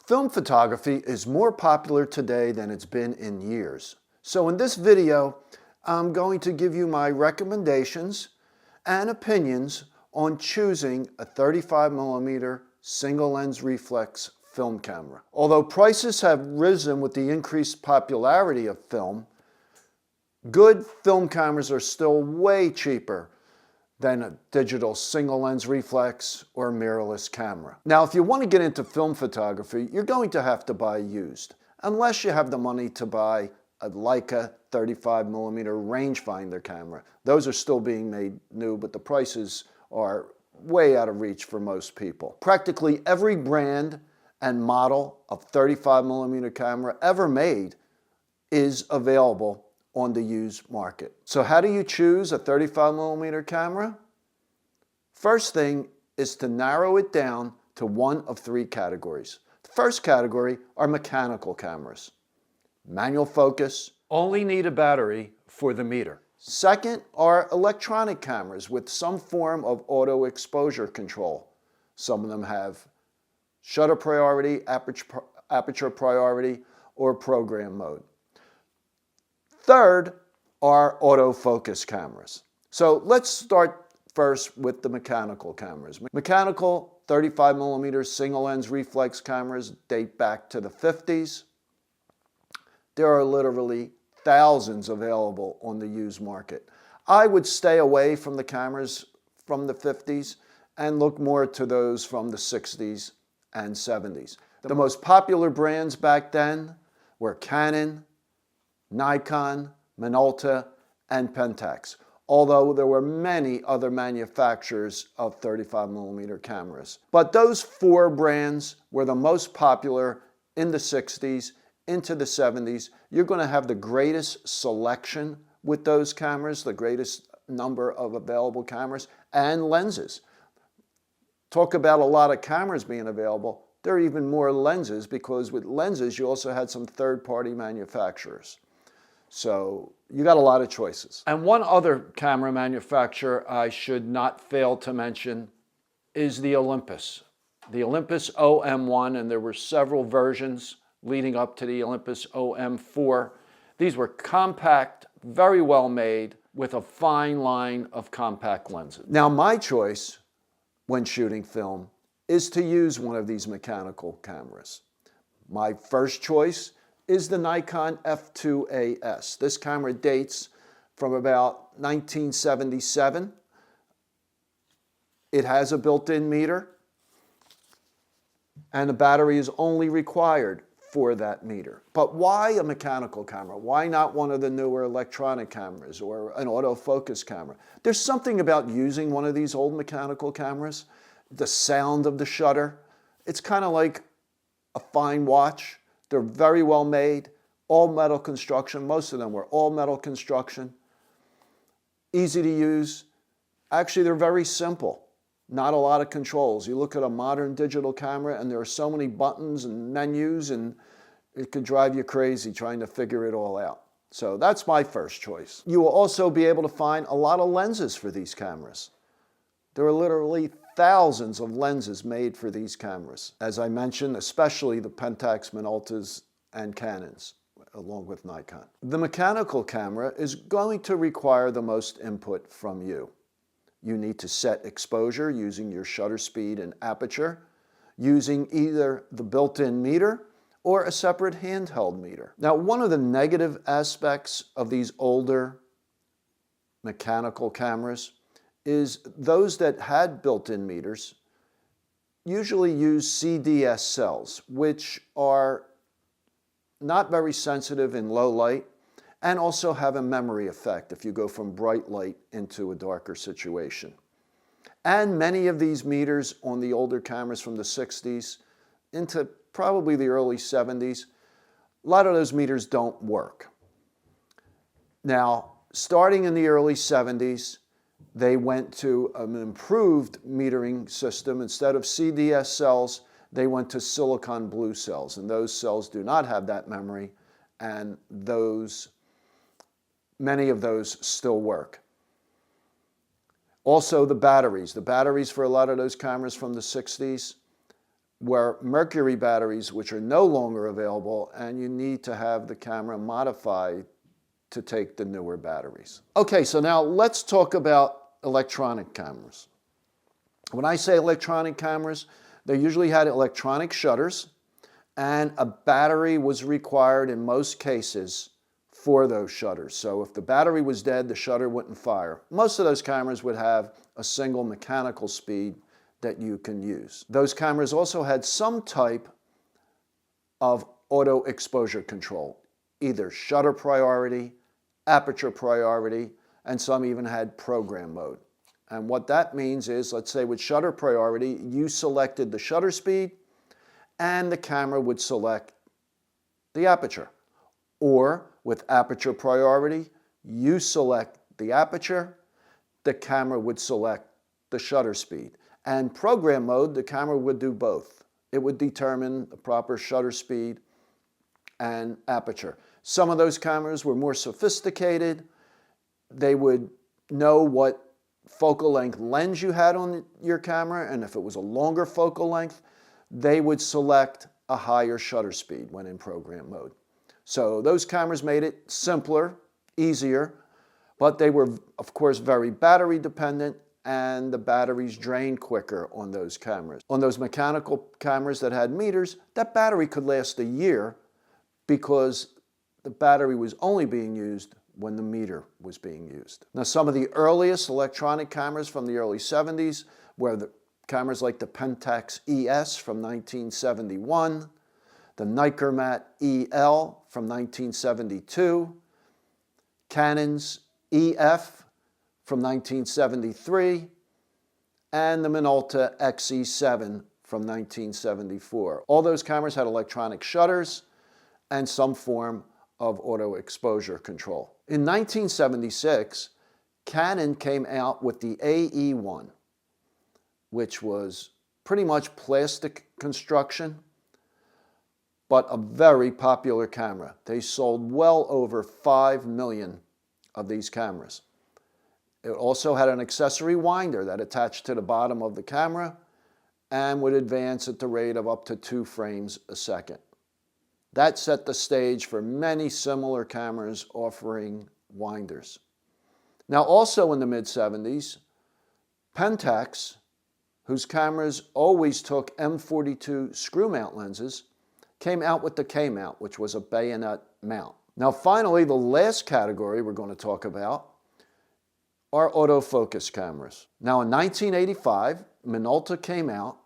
Film photography is more popular today than it's been in years. So in this video, I'm going to give you my recommendations and opinions on choosing a 35mm single lens reflex film camera. Although prices have risen with the increased popularity of film, good film cameras are still way cheaper than a digital single lens reflex or mirrorless camera. Now, if you want to get into film photography, you're going to have to buy used, unless you have the money to buy a Leica 35mm rangefinder camera. Those are still being made new, but the prices are way out of reach for most people. Practically every brand and model of 35mm camera ever made is available on the used market. So how do you choose a 35mm camera? First thing is to narrow it down to one of three categories. The first category are mechanical cameras. Manual focus, only need a battery for the meter. Second are electronic cameras with some form of auto exposure control. Some of them have shutter priority, aperture priority, or program mode. Third are autofocus cameras. So let's start first with the mechanical cameras. Mechanical 35mm single lens reflex cameras date back to the 50s. There are literally thousands available on the used market. I would stay away from the cameras from the 50s and look more to those from the 60s and 70s. The most popular brands back then were Canon, Nikon, Minolta, and Pentax, although there were many other manufacturers of 35mm cameras. But those four brands were the most popular in the 60s into the 70s. You're going to have the greatest selection with those cameras, the greatest number of available cameras and lenses. Talk about a lot of cameras being available. There are even more lenses, because with lenses you also had some third-party manufacturers. So you got a lot of choices. And one other camera manufacturer I should not fail to mention is the Olympus. The Olympus OM1, and there were several versions leading up to the Olympus OM4. These were compact, very well made, with a fine line of compact lenses. Now my choice when shooting film is to use one of these mechanical cameras. My first choice is the Nikon F2AS. This camera dates from about 1977. It has a built-in meter, and the battery is only required for that meter. But why a mechanical camera? Why not one of the newer electronic cameras or an autofocus camera? There's something about using one of these old mechanical cameras, the sound of the shutter. It's kind of like a fine watch. They're very well made, all metal construction. Most of them were all metal construction. Easy to use. Actually, they're very simple. Not a lot of controls. You look at a modern digital camera and there are so many buttons and menus, and it could drive you crazy trying to figure it all out. So that's my first choice. You will also be able to find a lot of lenses for these cameras. There are literally thousands of lenses made for these cameras. As I mentioned, especially the Pentax, Minoltas, and Canons, along with Nikon. The mechanical camera is going to require the most input from you. You need to set exposure using your shutter speed and aperture, using either the built-in meter or a separate handheld meter. Now, one of the negative aspects of these older mechanical cameras is those that had built-in meters usually use CDS cells, which are not very sensitive in low light and also have a memory effect if you go from bright light into a darker situation. And many of these meters on the older cameras from the 60s into probably the early 70s, a lot of those meters don't work. Now, starting in the early 70s, they went to an improved metering system. Instead of CDS cells, they went to silicon blue cells, and those cells do not have that memory, and many of those still work. Also the batteries for a lot of those cameras from the 60s were mercury batteries, which are no longer available, and you need to have the camera modified to take the newer batteries. Okay, so now let's talk about electronic cameras. When I say electronic cameras, they usually had electronic shutters, and a battery was required in most cases for those shutters. So if the battery was dead, the shutter wouldn't fire. Most of those cameras would have a single mechanical speed that you can use. Those cameras also had some type of auto exposure control, either shutter priority, aperture priority, and some even had program mode. And what that means is, let's say with shutter priority, you selected the shutter speed and the camera would select the aperture. Or with aperture priority, you select the aperture, the camera would select the shutter speed. And program mode, the camera would do both. It would determine the proper shutter speed and aperture. Some of those cameras were more sophisticated. They would know what focal length lens you had on your camera, and if it was a longer focal length, they would select a higher shutter speed when in program mode. So those cameras made it simpler, easier, but they were, of course, very battery dependent, and the batteries drained quicker on those cameras. On those mechanical cameras that had meters, that battery could last a year because the battery was only being used when the meter was being used. Now, some of the earliest electronic cameras from the early 70s were the cameras like the Pentax ES from 1971, the Nicormat EL from 1972, Canon's EF from 1973, and the Minolta XE7 from 1974. All those cameras had electronic shutters and some form of auto exposure control. In 1976, Canon came out with the AE1, which was pretty much plastic construction, but a very popular camera. They sold well over 5 million of these cameras. It also had an accessory winder that attached to the bottom of the camera and would advance at the rate of up to 2 frames a second. That set the stage for many similar cameras offering winders. Now, also in the mid-70s, Pentax, whose cameras always took M42 screw mount lenses, came out with the K-mount, which was a bayonet mount. Now, finally, the last category we're going to talk about are autofocus cameras. Now, in 1985, Minolta came out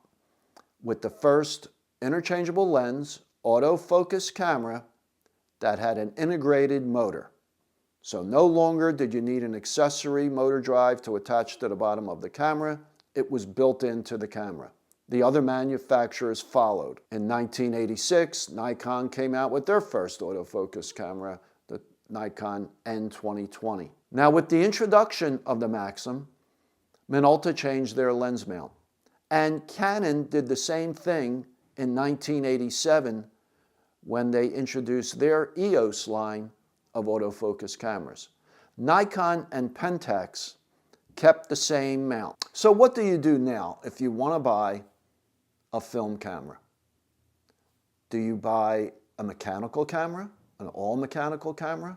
with the first interchangeable lens autofocus camera that had an integrated motor. So no longer did you need an accessory motor drive to attach to the bottom of the camera. It was built into the camera. The other manufacturers followed. In 1986, Nikon came out with their first autofocus camera, the Nikon N2020. Now, with the introduction of the Maxim, Minolta changed their lens mount. And Canon did the same thing in 1987 when they introduced their EOS line of autofocus cameras. Nikon and Pentax kept the same mount. So what do you do now if you want to buy a film camera? Do you buy a mechanical camera, an all-mechanical camera?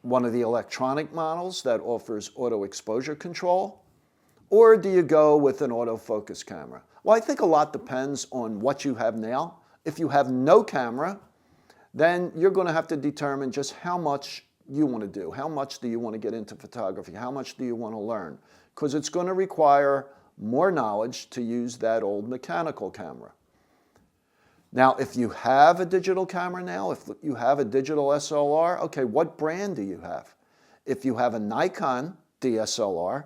One of the electronic models that offers auto exposure control? Or do you go with an autofocus camera? Well, I think a lot depends on what you have now. If you have no camera, then you're going to have to determine just how much you want to do. How much do you want to get into photography? How much do you want to learn? Because it's going to require more knowledge to use that old mechanical camera. Now, if you have a digital camera now, if you have a digital SLR, okay, what brand do you have? If you have a Nikon DSLR,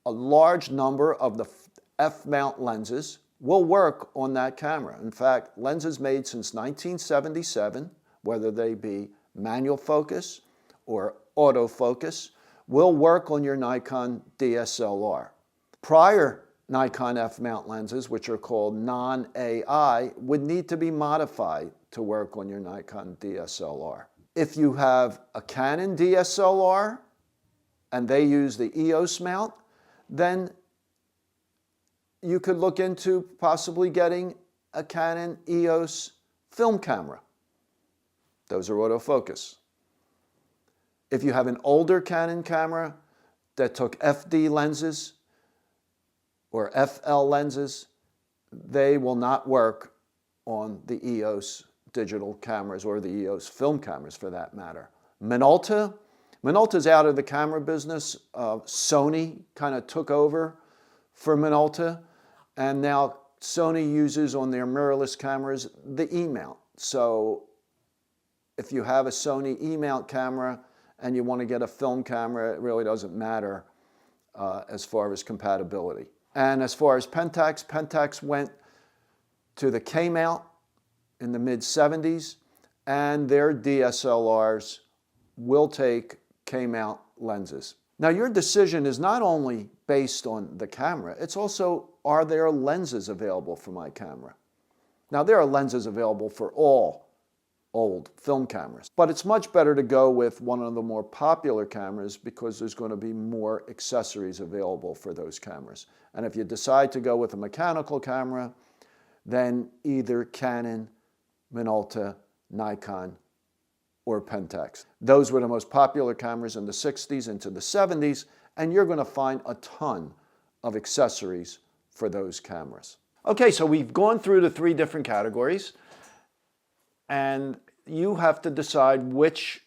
a large number of the F-mount lenses will work on that camera. In fact, lenses made since 1977, whether they be manual focus or autofocus, will work on your Nikon DSLR. Prior Nikon F-mount lenses, which are called non-AI, would need to be modified to work on your Nikon DSLR. If you have a Canon DSLR and they use the EOS mount, then you could look into possibly getting a Canon EOS film camera. Those are autofocus. If you have an older Canon camera that took FD lenses or FL lenses, they will not work on the EOS digital cameras or the EOS film cameras for that matter. Minolta's out of the camera business. Sony kind of took over for Minolta, and now Sony uses on their mirrorless cameras the E-mount. So if you have a Sony E-mount camera and you want to get a film camera, it really doesn't matter as far as compatibility. And as far as Pentax, Pentax went to the K-mount in the mid-70s, and their DSLRs will take K-mount lenses. Now, your decision is not only based on the camera, it's also, are there lenses available for my camera? Now, there are lenses available for all old film cameras, but it's much better to go with one of the more popular cameras because there's going to be more accessories available for those cameras. And if you decide to go with a mechanical camera, then either Canon, Minolta, Nikon, or Pentax. Those were the most popular cameras in the 60s into the 70s, and you're going to find a ton of accessories for those cameras. Okay, so we've gone through the three different categories, and you have to decide which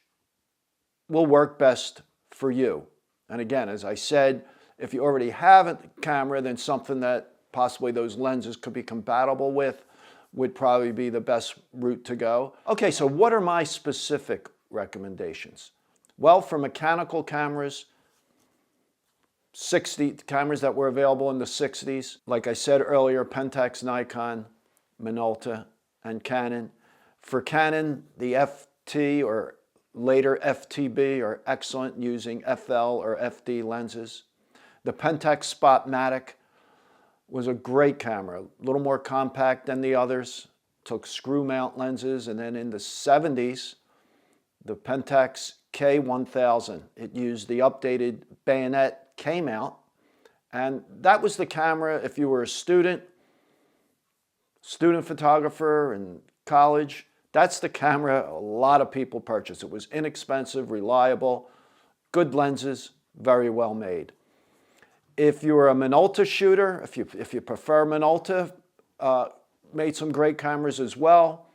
will work best for you. And again, as I said, if you already have a camera, then something that possibly those lenses could be compatible with would probably be the best route to go. Okay, so what are my specific recommendations? Well, for mechanical cameras, 60 cameras that were available in the 60s, like I said earlier, Pentax, Nikon, Minolta, and Canon. For Canon, the FT or later FTB are excellent using FL or FD lenses. The Pentax Spotmatic was a great camera, a little more compact than the others, took screw mount lenses, and then in the 70s, the Pentax K1000. It used the updated bayonet K-mount, and that was the camera if you were a student photographer in college. That's the camera a lot of people purchased. It was inexpensive, reliable, good lenses, very well made. If you're a Minolta shooter, if you prefer Minolta, made some great cameras as well.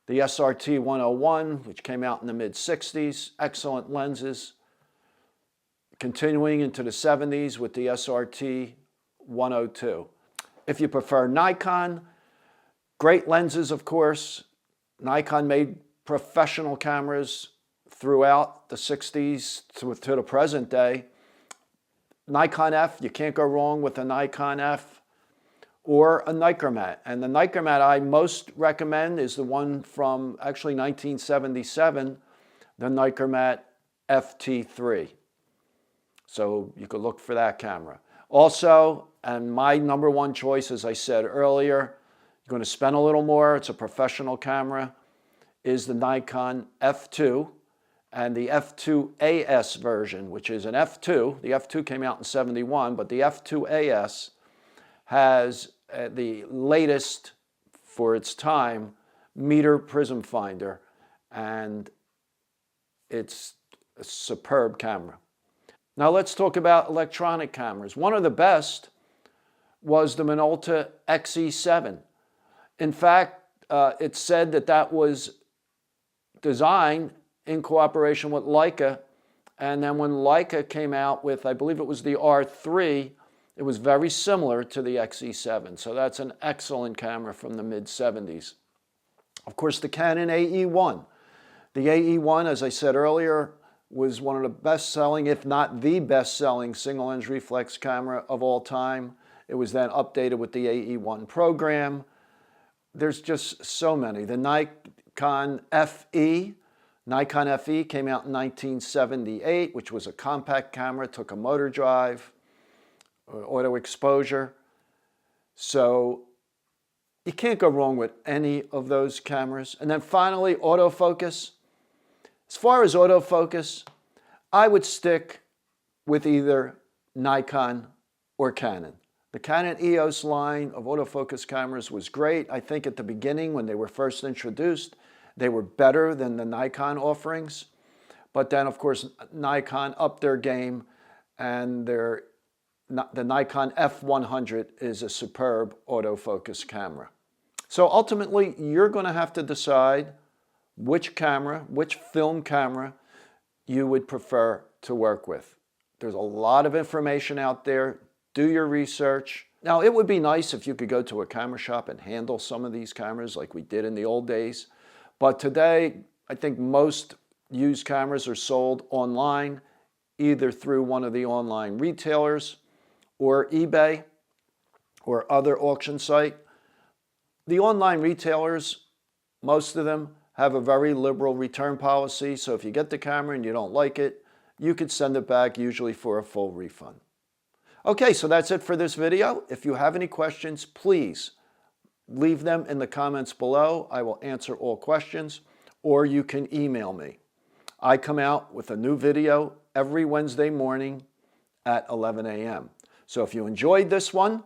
The SRT 101, which came out in the mid-60s, excellent lenses. Continuing into the 70s with the SRT 102. If you prefer Nikon, great lenses, of course. Nikon made professional cameras throughout the 60s to the present day. Nikon F, you can't go wrong with a Nikon F, or a Nichromat. And the Nichromat I most recommend is the one from actually 1977, the Nichromat FT3. So you could look for that camera. Also, and my number one choice, as I said earlier, you're going to spend a little more, it's a professional camera, is the Nikon F2. And the F2AS version, which is an F2. The F2 came out in '71, but the F2AS has the latest, for its time, meter prism finder, and it's a superb camera. Now let's talk about electronic cameras. One of the best was the Minolta XE7. In fact, it's said that that was designed in cooperation with Leica, and then when Leica came out with, I believe it was the R3, it was very similar to the XE7. So that's an excellent camera from the mid-70s. Of course, the Canon AE1. The AE1, as I said earlier, was one of the best-selling, if not the best-selling, single-lens reflex camera of all time. It was then updated with the AE1 program. There's just so many. The Nikon FE. Nikon FE came out in 1978, which was a compact camera, took a motor drive, auto exposure. So you can't go wrong with any of those cameras. And then finally, autofocus. As far as autofocus, I would stick with either Nikon or Canon. The Canon EOS line of autofocus cameras was great. I think at the beginning when they were first introduced, they were better than the Nikon offerings. But then, of course, Nikon upped their game, and the Nikon F100 is a superb autofocus camera. So ultimately, you're going to have to decide which camera, which film camera you would prefer to work with. There's a lot of information out there. Do your research. Now, it would be nice if you could go to a camera shop and handle some of these cameras like we did in the old days. But today, I think most used cameras are sold online, either through one of the online retailers or eBay or other auction site. The online retailers, most of them, have a very liberal return policy. So if you get the camera and you don't like it, you could send it back, usually for a full refund. Okay, so that's it for this video. If you have any questions, please leave them in the comments below. I will answer all questions, or you can email me. I come out with a new video every Wednesday morning at 11 a.m. So if you enjoyed this one,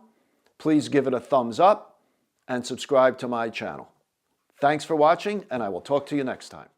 please give it a thumbs up and subscribe to my channel. Thanks for watching, and I will talk to you next time.